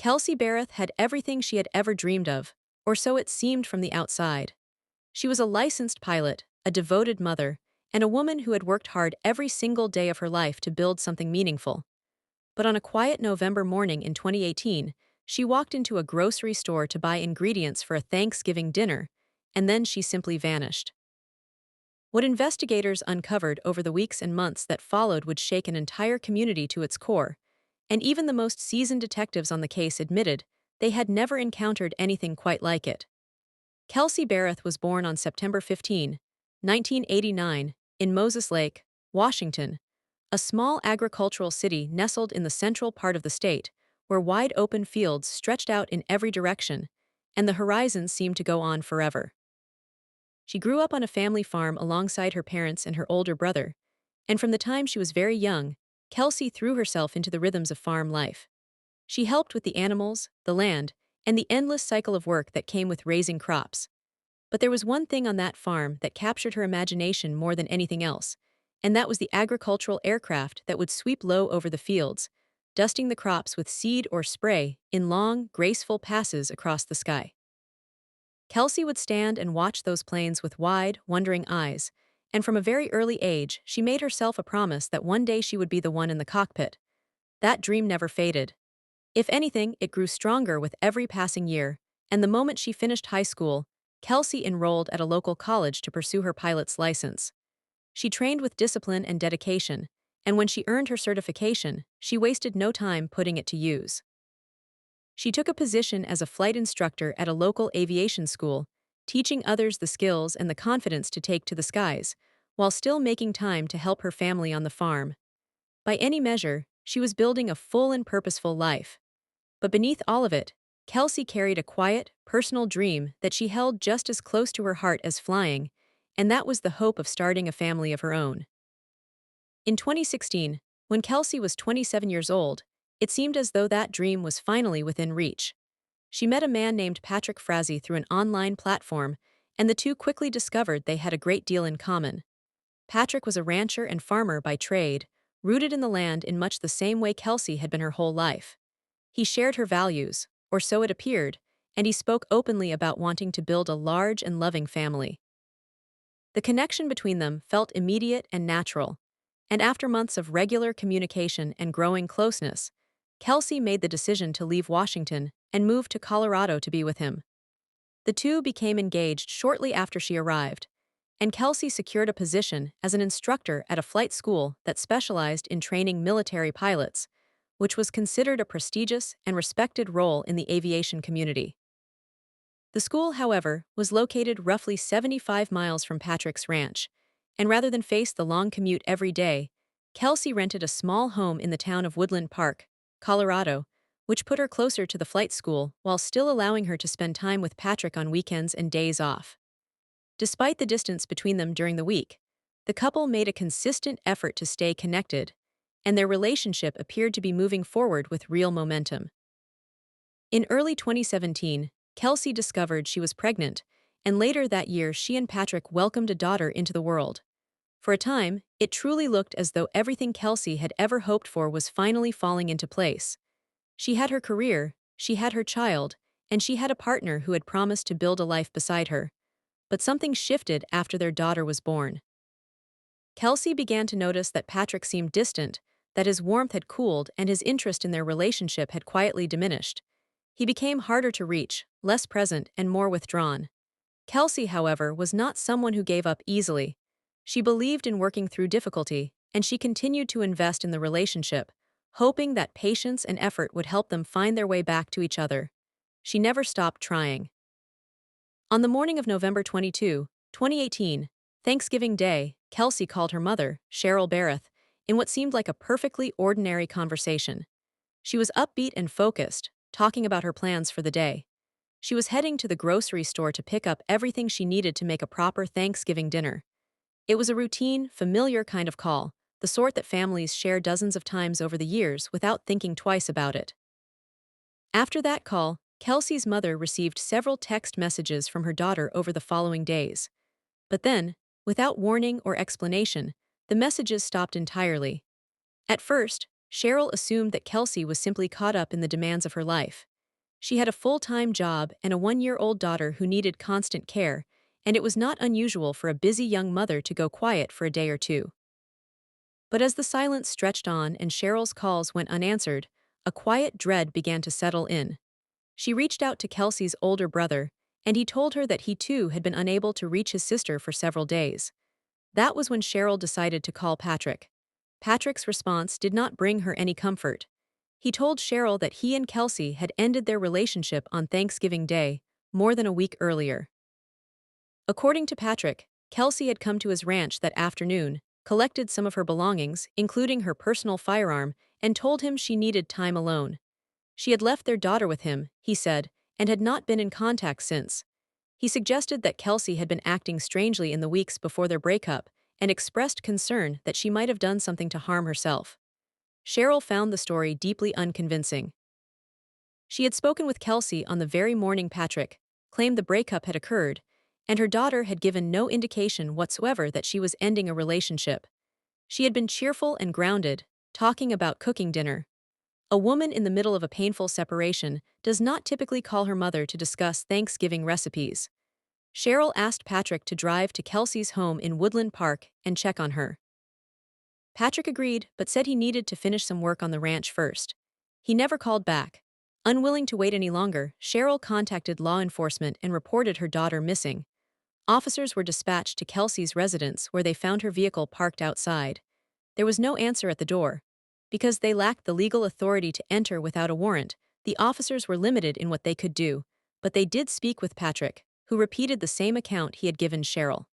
Kelsey Barrett had everything she had ever dreamed of, or so it seemed from the outside. She was a licensed pilot, a devoted mother, and a woman who had worked hard every single day of her life to build something meaningful. But on a quiet November morning in 2018, she walked into a grocery store to buy ingredients for a Thanksgiving dinner, and then she simply vanished. What investigators uncovered over the weeks and months that followed would shake an entire community to its core, and even the most seasoned detectives on the case admitted they had never encountered anything quite like it. Kelsey Barrett was born on September 15, 1989, in Moses Lake, Washington, a small agricultural city nestled in the central part of the state, where wide open fields stretched out in every direction, and the horizon seemed to go on forever. She grew up on a family farm alongside her parents and her older brother, and from the time she was very young, Kelsey threw herself into the rhythms of farm life. She helped with the animals, the land, and the endless cycle of work that came with raising crops. But there was one thing on that farm that captured her imagination more than anything else, and that was the agricultural aircraft that would sweep low over the fields, dusting the crops with seed or spray in long, graceful passes across the sky. Kelsey would stand and watch those planes with wide, wondering eyes, and from a very early age, she made herself a promise that one day she would be the one in the cockpit. That dream never faded. If anything, it grew stronger with every passing year, and the moment she finished high school, Kelsey enrolled at a local college to pursue her pilot's license. She trained with discipline and dedication, and when she earned her certification, she wasted no time putting it to use. She took a position as a flight instructor at a local aviation school, teaching others the skills and the confidence to take to the skies, while still making time to help her family on the farm. By any measure, she was building a full and purposeful life. But beneath all of it, Kelsey carried a quiet, personal dream that she held just as close to her heart as flying, and that was the hope of starting a family of her own. In 2016, when Kelsey was 27 years old, it seemed as though that dream was finally within reach. She met a man named Patrick Frazee through an online platform, and the two quickly discovered they had a great deal in common. Patrick was a rancher and farmer by trade, rooted in the land in much the same way Kelsey had been her whole life. He shared her values, or so it appeared, and he spoke openly about wanting to build a large and loving family. The connection between them felt immediate and natural, and after months of regular communication and growing closeness, Kelsey made the decision to leave Washington and move to Colorado to be with him. The two became engaged shortly after she arrived, and Kelsey secured a position as an instructor at a flight school that specialized in training military pilots, which was considered a prestigious and respected role in the aviation community. The school, however, was located roughly 75 miles from Patrick's ranch, and rather than face the long commute every day, Kelsey rented a small home in the town of Woodland Park, Colorado, which put her closer to the flight school while still allowing her to spend time with Patrick on weekends and days off. Despite the distance between them during the week, the couple made a consistent effort to stay connected, and their relationship appeared to be moving forward with real momentum. In early 2017, Kelsey discovered she was pregnant, and later that year she and Patrick welcomed a daughter into the world. For a time, it truly looked as though everything Kelsey had ever hoped for was finally falling into place. She had her career, she had her child, and she had a partner who had promised to build a life beside her. But something shifted after their daughter was born. Kelsey began to notice that Patrick seemed distant, that his warmth had cooled and his interest in their relationship had quietly diminished. He became harder to reach, less present, and more withdrawn. Kelsey, however, was not someone who gave up easily. She believed in working through difficulty, and she continued to invest in the relationship, hoping that patience and effort would help them find their way back to each other. She never stopped trying. On the morning of November 22, 2018, Thanksgiving Day, Kelsey called her mother, Cheryl Barrett, in what seemed like a perfectly ordinary conversation. She was upbeat and focused, talking about her plans for the day. She was heading to the grocery store to pick up everything she needed to make a proper Thanksgiving dinner. It was a routine, familiar kind of call, the sort that families share dozens of times over the years without thinking twice about it. After that call, Kelsey's mother received several text messages from her daughter over the following days. But then, without warning or explanation, the messages stopped entirely. At first, Cheryl assumed that Kelsey was simply caught up in the demands of her life. She had a full-time job and a 1-year-old daughter who needed constant care, and it was not unusual for a busy young mother to go quiet for a day or two. But as the silence stretched on and Cheryl's calls went unanswered, a quiet dread began to settle in. She reached out to Kelsey's older brother, and he told her that he too had been unable to reach his sister for several days. That was when Cheryl decided to call Patrick. Patrick's response did not bring her any comfort. He told Cheryl that he and Kelsey had ended their relationship on Thanksgiving Day, more than a week earlier. According to Patrick, Kelsey had come to his ranch that afternoon, collected some of her belongings, including her personal firearm, and told him she needed time alone. She had left their daughter with him, he said, and had not been in contact since. He suggested that Kelsey had been acting strangely in the weeks before their breakup and expressed concern that she might have done something to harm herself. Cheryl found the story deeply unconvincing. She had spoken with Kelsey on the very morning Patrick claimed the breakup had occurred, and her daughter had given no indication whatsoever that she was ending a relationship. She had been cheerful and grounded, talking about cooking dinner. A woman in the middle of a painful separation does not typically call her mother to discuss Thanksgiving recipes. Cheryl asked Patrick to drive to Kelsey's home in Woodland Park and check on her. Patrick agreed, but said he needed to finish some work on the ranch first. He never called back. Unwilling to wait any longer, Cheryl contacted law enforcement and reported her daughter missing. Officers were dispatched to Kelsey's residence where they found her vehicle parked outside. There was no answer at the door. Because they lacked the legal authority to enter without a warrant, the officers were limited in what they could do, but they did speak with Patrick, who repeated the same account he had given Cheryl.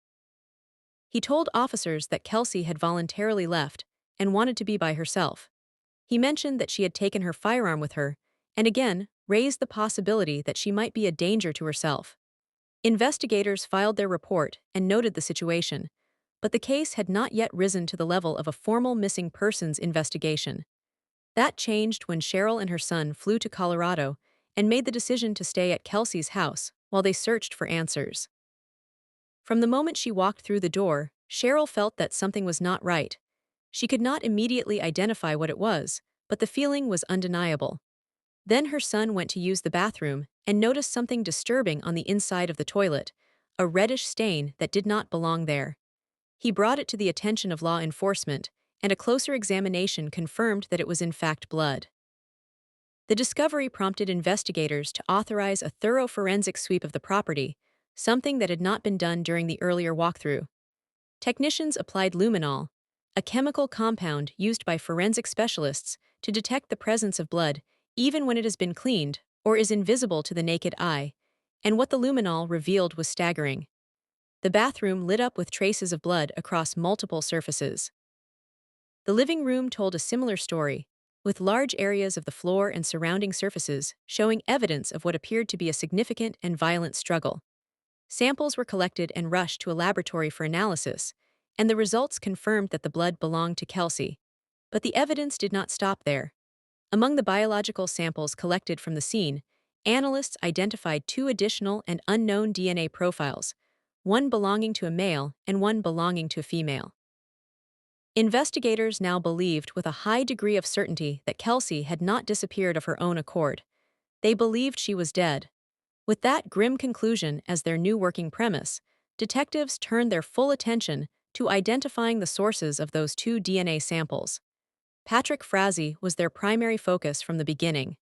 He told officers that Kelsey had voluntarily left and wanted to be by herself. He mentioned that she had taken her firearm with her, and again raised the possibility that she might be a danger to herself. Investigators filed their report and noted the situation, but the case had not yet risen to the level of a formal missing persons investigation. That changed when Cheryl and her son flew to Colorado and made the decision to stay at Kelsey's house while they searched for answers. From the moment she walked through the door, Cheryl felt that something was not right. She could not immediately identify what it was, but the feeling was undeniable. Then her son went to use the bathroom and noticed something disturbing on the inside of the toilet, a reddish stain that did not belong there. He brought it to the attention of law enforcement, and a closer examination confirmed that it was in fact blood. The discovery prompted investigators to authorize a thorough forensic sweep of the property, something that had not been done during the earlier walkthrough. Technicians applied luminol, a chemical compound used by forensic specialists to detect the presence of blood even when it has been cleaned or is invisible to the naked eye, and what the luminol revealed was staggering. The bathroom lit up with traces of blood across multiple surfaces. The living room told a similar story, with large areas of the floor and surrounding surfaces showing evidence of what appeared to be a significant and violent struggle. Samples were collected and rushed to a laboratory for analysis, and the results confirmed that the blood belonged to Kelsey. But the evidence did not stop there. Among the biological samples collected from the scene, analysts identified 2 additional and unknown DNA profiles, one belonging to a male and one belonging to a female. Investigators now believed with a high degree of certainty that Kelsey had not disappeared of her own accord. They believed she was dead. With that grim conclusion as their new working premise, detectives turned their full attention to identifying the sources of those 2 DNA samples. Patrick Frazee was their primary focus from the beginning.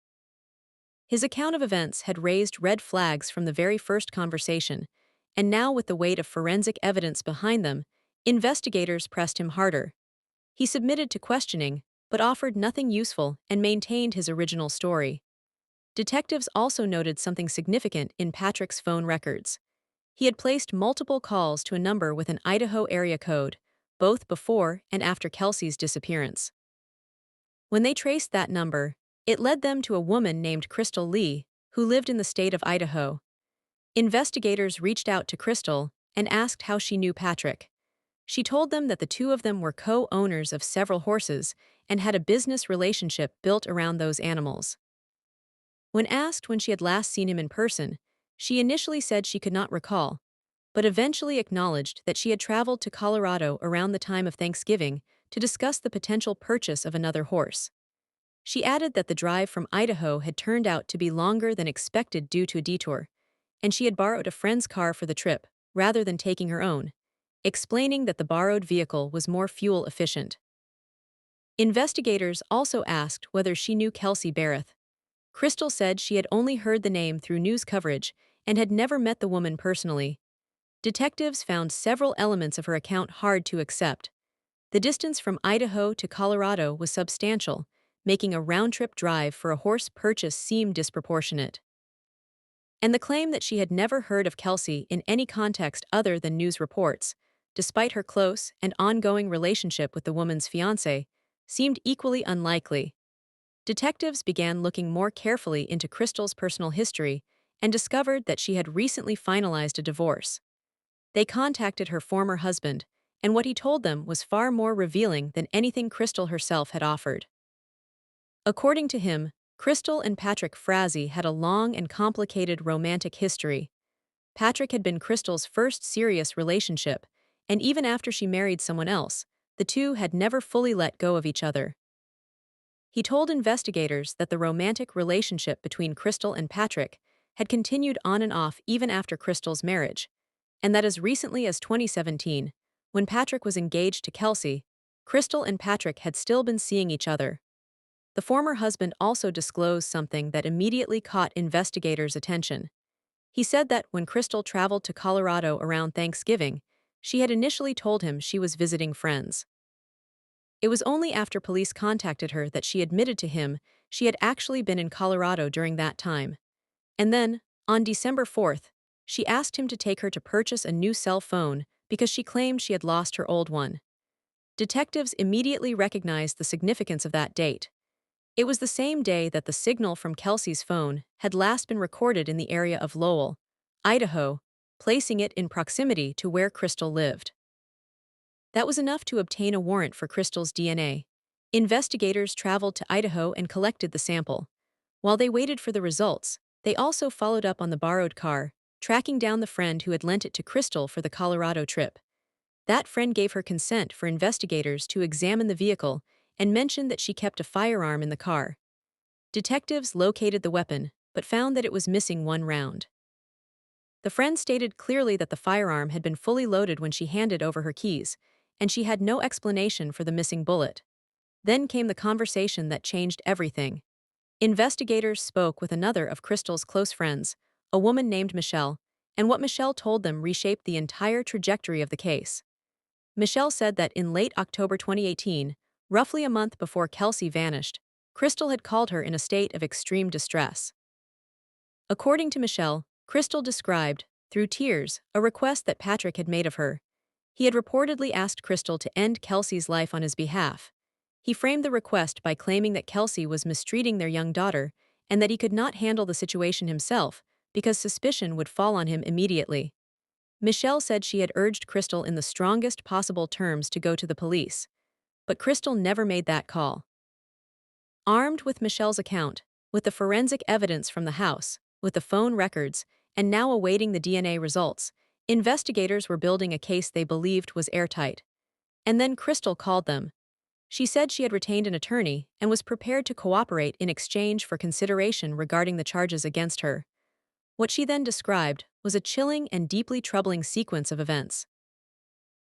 His account of events had raised red flags from the very first conversation, and now with the weight of forensic evidence behind them, investigators pressed him harder. He submitted to questioning, but offered nothing useful and maintained his original story. Detectives also noted something significant in Patrick's phone records. He had placed multiple calls to a number with an Idaho area code, both before and after Kelsey's disappearance. When they traced that number, it led them to a woman named Crystal Lee, who lived in the state of Idaho. Investigators reached out to Crystal and asked how she knew Patrick. She told them that the 2 of them were co-owners of several horses and had a business relationship built around those animals. When asked when she had last seen him in person, she initially said she could not recall, but eventually acknowledged that she had traveled to Colorado around the time of Thanksgiving to discuss the potential purchase of another horse. She added that the drive from Idaho had turned out to be longer than expected due to a detour, and she had borrowed a friend's car for the trip, rather than taking her own, explaining that the borrowed vehicle was more fuel efficient. Investigators also asked whether she knew Kelsey Barrett. Crystal said she had only heard the name through news coverage and had never met the woman personally. Detectives found several elements of her account hard to accept. The distance from Idaho to Colorado was substantial, making a round-trip drive for a horse purchase seem disproportionate. And the claim that she had never heard of Kelsey in any context other than news reports, despite her close and ongoing relationship with the woman's fiancé, seemed equally unlikely. Detectives began looking more carefully into Crystal's personal history and discovered that she had recently finalized a divorce. They contacted her former husband, and what he told them was far more revealing than anything Crystal herself had offered. According to him, Crystal and Patrick Frazee had a long and complicated romantic history. Patrick had been Crystal's first serious relationship, and even after she married someone else, the two had never fully let go of each other. He told investigators that the romantic relationship between Crystal and Patrick had continued on and off even after Crystal's marriage, and that as recently as 2017, when Patrick was engaged to Kelsey, Crystal and Patrick had still been seeing each other. The former husband also disclosed something that immediately caught investigators' attention. He said that when Crystal traveled to Colorado around Thanksgiving, she had initially told him she was visiting friends. It was only after police contacted her that she admitted to him she had actually been in Colorado during that time. And then, on December 4th, she asked him to take her to purchase a new cell phone because she claimed she had lost her old one. Detectives immediately recognized the significance of that date. It was the same day that the signal from Kelsey's phone had last been recorded in the area of Lowell, Idaho, placing it in proximity to where Crystal lived. That was enough to obtain a warrant for Crystal's DNA. Investigators traveled to Idaho and collected the sample. While they waited for the results, they also followed up on the borrowed car, tracking down the friend who had lent it to Crystal for the Colorado trip. That friend gave her consent for investigators to examine the vehicle and mentioned that she kept a firearm in the car. Detectives located the weapon, but found that it was missing one round. The friend stated clearly that the firearm had been fully loaded when she handed over her keys, and she had no explanation for the missing bullet. Then came the conversation that changed everything. Investigators spoke with another of Crystal's close friends, a woman named Michelle, and what Michelle told them reshaped the entire trajectory of the case. Michelle said that in late October 2018, roughly a month before Kelsey vanished, Crystal had called her in a state of extreme distress. According to Michelle, Crystal described, through tears, a request that Patrick had made of her. He had reportedly asked Crystal to end Kelsey's life on his behalf. He framed the request by claiming that Kelsey was mistreating their young daughter and that he could not handle the situation himself because suspicion would fall on him immediately. Michelle said she had urged Crystal in the strongest possible terms to go to the police, but Crystal never made that call. Armed with Michelle's account, with the forensic evidence from the house, with the phone records, and now awaiting the DNA results, investigators were building a case they believed was airtight. And then Crystal called them. She said she had retained an attorney and was prepared to cooperate in exchange for consideration regarding the charges against her. What she then described was a chilling and deeply troubling sequence of events.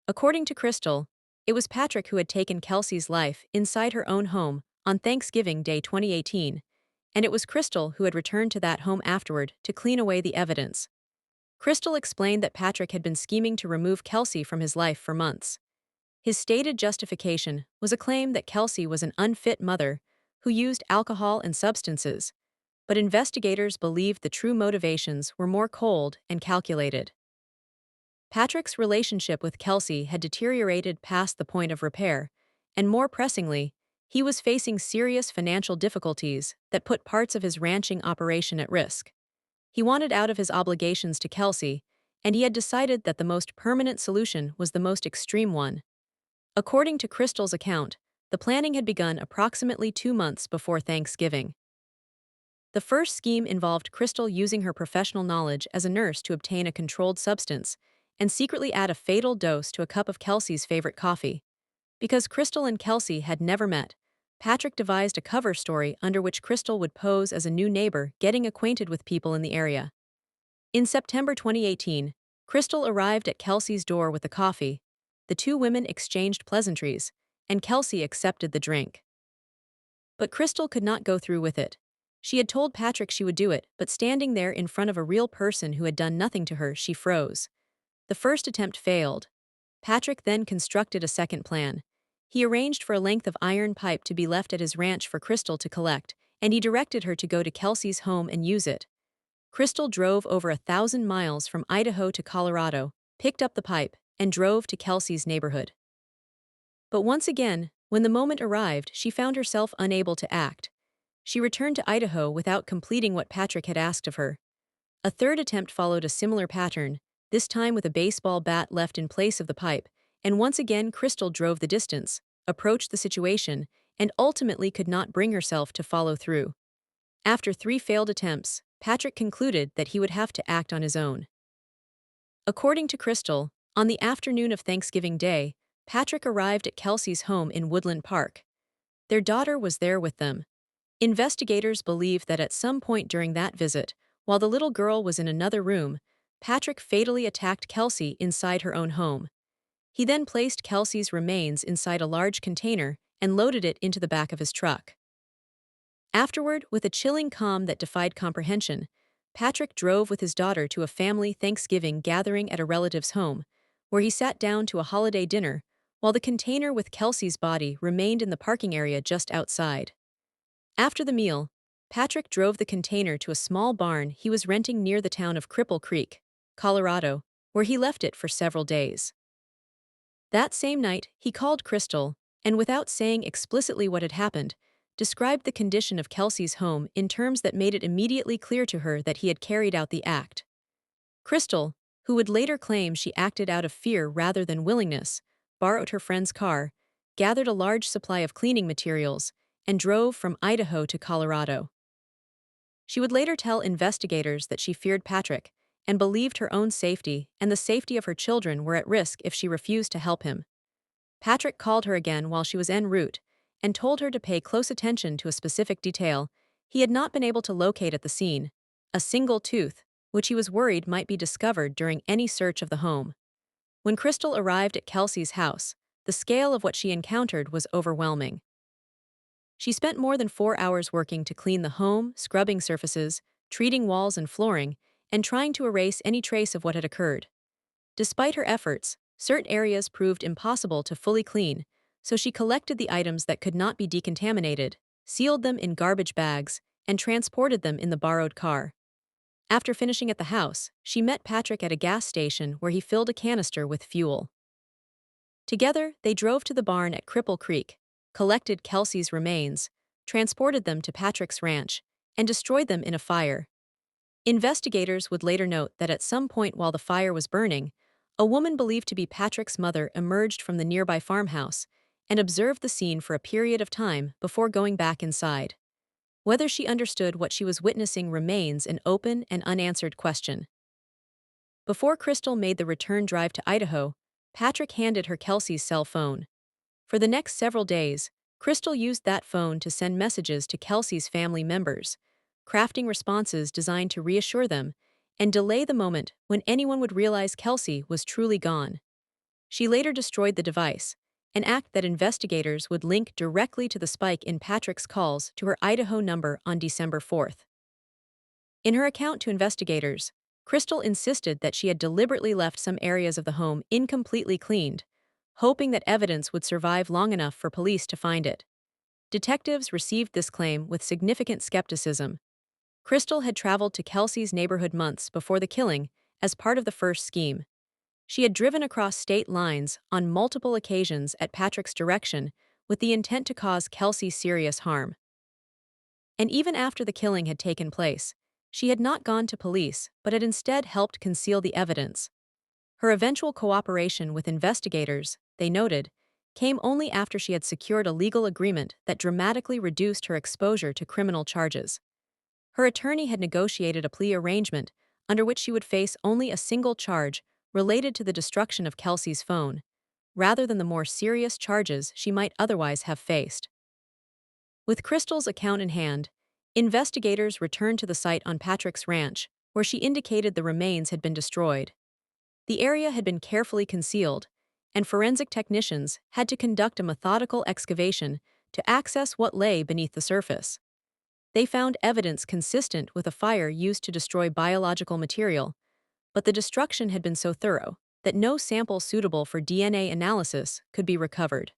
According to Crystal, it was Patrick who had taken Kelsey's life inside her own home on Thanksgiving Day 2018, and it was Crystal who had returned to that home afterward to clean away the evidence. Crystal explained that Patrick had been scheming to remove Kelsey from his life for months. His stated justification was a claim that Kelsey was an unfit mother who used alcohol and substances, but investigators believed the true motivations were more cold and calculated. Patrick's relationship with Kelsey had deteriorated past the point of repair, and more pressingly, he was facing serious financial difficulties that put parts of his ranching operation at risk. He wanted out of his obligations to Kelsey, and he had decided that the most permanent solution was the most extreme one. According to Crystal's account, the planning had begun approximately 2 months before Thanksgiving. The first scheme involved Crystal using her professional knowledge as a nurse to obtain a controlled substance and secretly add a fatal dose to a cup of Kelsey's favorite coffee. Because Crystal and Kelsey had never met, Patrick devised a cover story under which Crystal would pose as a new neighbor getting acquainted with people in the area. In September 2018, Crystal arrived at Kelsey's door with a coffee. The two women exchanged pleasantries, and Kelsey accepted the drink. But Crystal could not go through with it. She had told Patrick she would do it, but standing there in front of a real person who had done nothing to her, she froze. The first attempt failed. Patrick then constructed a second plan. He arranged for a length of iron pipe to be left at his ranch for Crystal to collect, and he directed her to go to Kelsey's home and use it. Crystal drove over 1,000 miles from Idaho to Colorado, picked up the pipe, and drove to Kelsey's neighborhood. But once again, when the moment arrived, she found herself unable to act. She returned to Idaho without completing what Patrick had asked of her. A third attempt followed a similar pattern, this time with a baseball bat left in place of the pipe, and once again Crystal drove the distance, approached the situation, and ultimately could not bring herself to follow through. After 3 failed attempts, Patrick concluded that he would have to act on his own. According to Crystal, on the afternoon of Thanksgiving Day, Patrick arrived at Kelsey's home in Woodland Park. Their daughter was there with them. Investigators believe that at some point during that visit, while the little girl was in another room, Patrick fatally attacked Kelsey inside her own home. He then placed Kelsey's remains inside a large container and loaded it into the back of his truck. Afterward, with a chilling calm that defied comprehension, Patrick drove with his daughter to a family Thanksgiving gathering at a relative's home, where he sat down to a holiday dinner, while the container with Kelsey's body remained in the parking area just outside. After the meal, Patrick drove the container to a small barn he was renting near the town of Cripple Creek, Colorado, where he left it for several days. That same night, he called Crystal, and without saying explicitly what had happened, described the condition of Kelsey's home in terms that made it immediately clear to her that he had carried out the act. Crystal, who would later claim she acted out of fear rather than willingness, borrowed her friend's car, gathered a large supply of cleaning materials, and drove from Idaho to Colorado. She would later tell investigators that she feared Patrick and believed her own safety and the safety of her children were at risk if she refused to help him. Patrick called her again while she was en route and told her to pay close attention to a specific detail he had not been able to locate at the scene: a single tooth, which he was worried might be discovered during any search of the home. When Crystal arrived at Kelsey's house, the scale of what she encountered was overwhelming. She spent more than 4 hours working to clean the home, scrubbing surfaces, treating walls and flooring, and trying to erase any trace of what had occurred. Despite her efforts, certain areas proved impossible to fully clean, so she collected the items that could not be decontaminated, sealed them in garbage bags, and transported them in the borrowed car. After finishing at the house, she met Patrick at a gas station where he filled a canister with fuel. Together, they drove to the barn at Cripple Creek, collected Kelsey's remains, transported them to Patrick's ranch, and destroyed them in a fire. Investigators would later note that at some point while the fire was burning, a woman believed to be Patrick's mother emerged from the nearby farmhouse and observed the scene for a period of time before going back inside. Whether she understood what she was witnessing remains an open and unanswered question. Before Crystal made the return drive to Idaho, Patrick handed her Kelsey's cell phone. For the next several days, Crystal used that phone to send messages to Kelsey's family members, crafting responses designed to reassure them and delay the moment when anyone would realize Kelsey was truly gone. She later destroyed the device, an act that investigators would link directly to the spike in Patrick's calls to her Idaho number on December 4th. In her account to investigators, Crystal insisted that she had deliberately left some areas of the home incompletely cleaned, hoping that evidence would survive long enough for police to find it. Detectives received this claim with significant skepticism. Crystal had traveled to Kelsey's neighborhood months before the killing as part of the first scheme. She had driven across state lines on multiple occasions at Patrick's direction with the intent to cause Kelsey serious harm. And even after the killing had taken place, she had not gone to police but had instead helped conceal the evidence. Her eventual cooperation with investigators, they noted, came only after she had secured a legal agreement that dramatically reduced her exposure to criminal charges. Her attorney had negotiated a plea arrangement under which she would face only a single charge related to the destruction of Kelsey's phone, rather than the more serious charges she might otherwise have faced. With Crystal's account in hand, investigators returned to the site on Patrick's ranch, where she indicated the remains had been destroyed. The area had been carefully concealed, and forensic technicians had to conduct a methodical excavation to access what lay beneath the surface. They found evidence consistent with a fire used to destroy biological material, but the destruction had been so thorough that no sample suitable for DNA analysis could be recovered.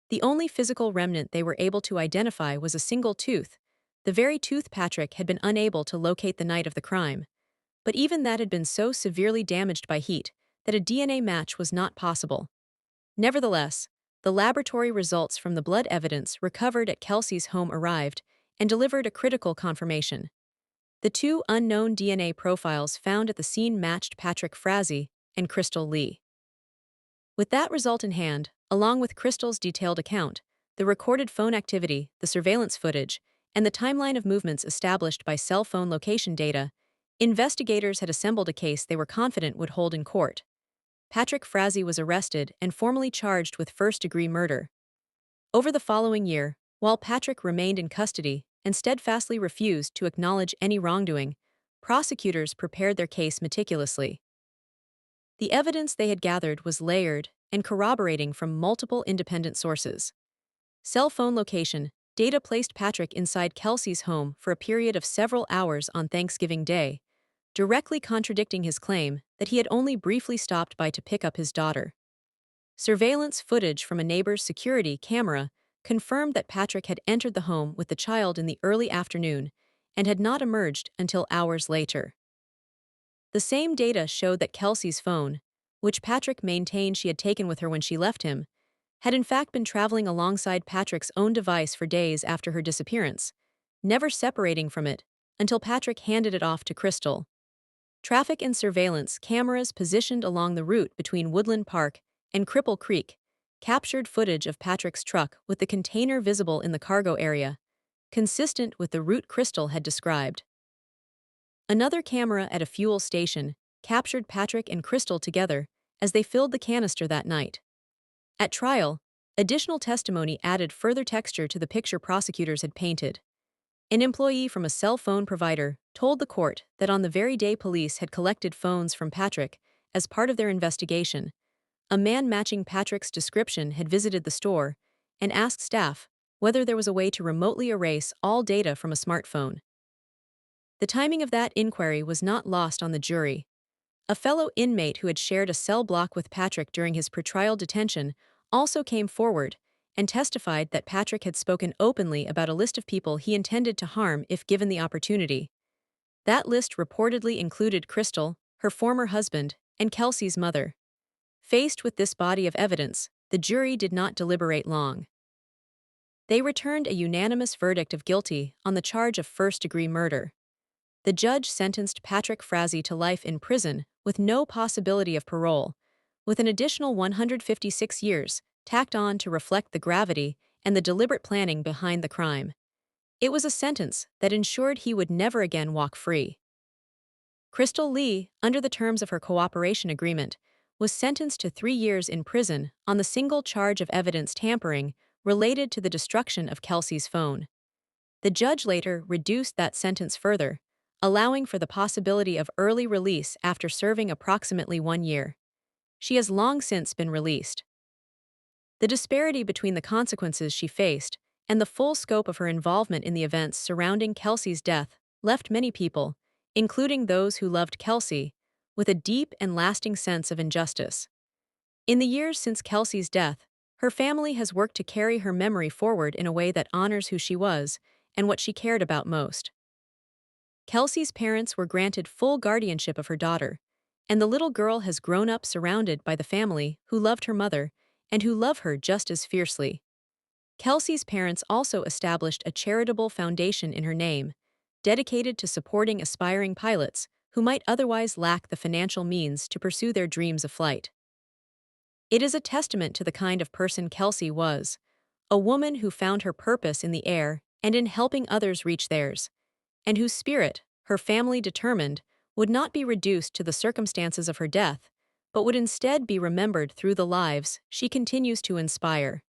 The only physical remnant they were able to identify was a single tooth, the very tooth Patrick had been unable to locate the night of the crime. But even that had been so severely damaged by heat that a DNA match was not possible. Nevertheless, the laboratory results from the blood evidence recovered at Kelsey's home arrived and delivered a critical confirmation. The two unknown DNA profiles found at the scene matched Patrick Frazee and Crystal Lee. With that result in hand, along with Crystal's detailed account, the recorded phone activity, the surveillance footage, and the timeline of movements established by cell phone location data, investigators had assembled a case they were confident would hold in court. Patrick Frazee was arrested and formally charged with first-degree murder. Over the following year, while Patrick remained in custody and steadfastly refused to acknowledge any wrongdoing, prosecutors prepared their case meticulously. The evidence they had gathered was layered and corroborating from multiple independent sources. Cell phone location data placed Patrick inside Kelsey's home for a period of several hours on Thanksgiving Day, directly contradicting his claim that he had only briefly stopped by to pick up his daughter. Surveillance footage from a neighbor's security camera confirmed that Patrick had entered the home with the child in the early afternoon and had not emerged until hours later. The same data showed that Kelsey's phone, which Patrick maintained she had taken with her when she left him, had in fact been traveling alongside Patrick's own device for days after her disappearance, never separating from it until Patrick handed it off to Crystal. Traffic and surveillance cameras positioned along the route between Woodland Park and Cripple Creek captured footage of Patrick's truck with the container visible in the cargo area, consistent with the route Crystal had described. Another camera at a fuel station captured Patrick and Crystal together as they filled the canister that night. At trial, additional testimony added further texture to the picture prosecutors had painted. An employee from a cell phone provider told the court that on the very day police had collected phones from Patrick as part of their investigation, a man matching Patrick's description had visited the store and asked staff whether there was a way to remotely erase all data from a smartphone. The timing of that inquiry was not lost on the jury. A fellow inmate who had shared a cell block with Patrick during his pretrial detention also came forward and testified that Patrick had spoken openly about a list of people he intended to harm if given the opportunity. That list reportedly included Crystal, her former husband, and Kelsey's mother. Faced with this body of evidence, the jury did not deliberate long. They returned a unanimous verdict of guilty on the charge of first-degree murder. The judge sentenced Patrick Frazee to life in prison with no possibility of parole, with an additional 156 years tacked on to reflect the gravity and the deliberate planning behind the crime. It was a sentence that ensured he would never again walk free. Crystal Lee, under the terms of her cooperation agreement, was sentenced to 3 years in prison on the single charge of evidence tampering related to the destruction of Kelsey's phone. The judge later reduced that sentence further, allowing for the possibility of early release after serving approximately 1 year. She has long since been released. The disparity between the consequences she faced and the full scope of her involvement in the events surrounding Kelsey's death left many people, including those who loved Kelsey, with a deep and lasting sense of injustice. In the years since Kelsey's death, her family has worked to carry her memory forward in a way that honors who she was and what she cared about most. Kelsey's parents were granted full guardianship of her daughter, and the little girl has grown up surrounded by the family who loved her mother and who love her just as fiercely. Kelsey's parents also established a charitable foundation in her name, dedicated to supporting aspiring pilots who might otherwise lack the financial means to pursue their dreams of flight. It is a testament to the kind of person Kelsey was, a woman who found her purpose in the air and in helping others reach theirs, and whose spirit, her family determined, would not be reduced to the circumstances of her death, but would instead be remembered through the lives she continues to inspire.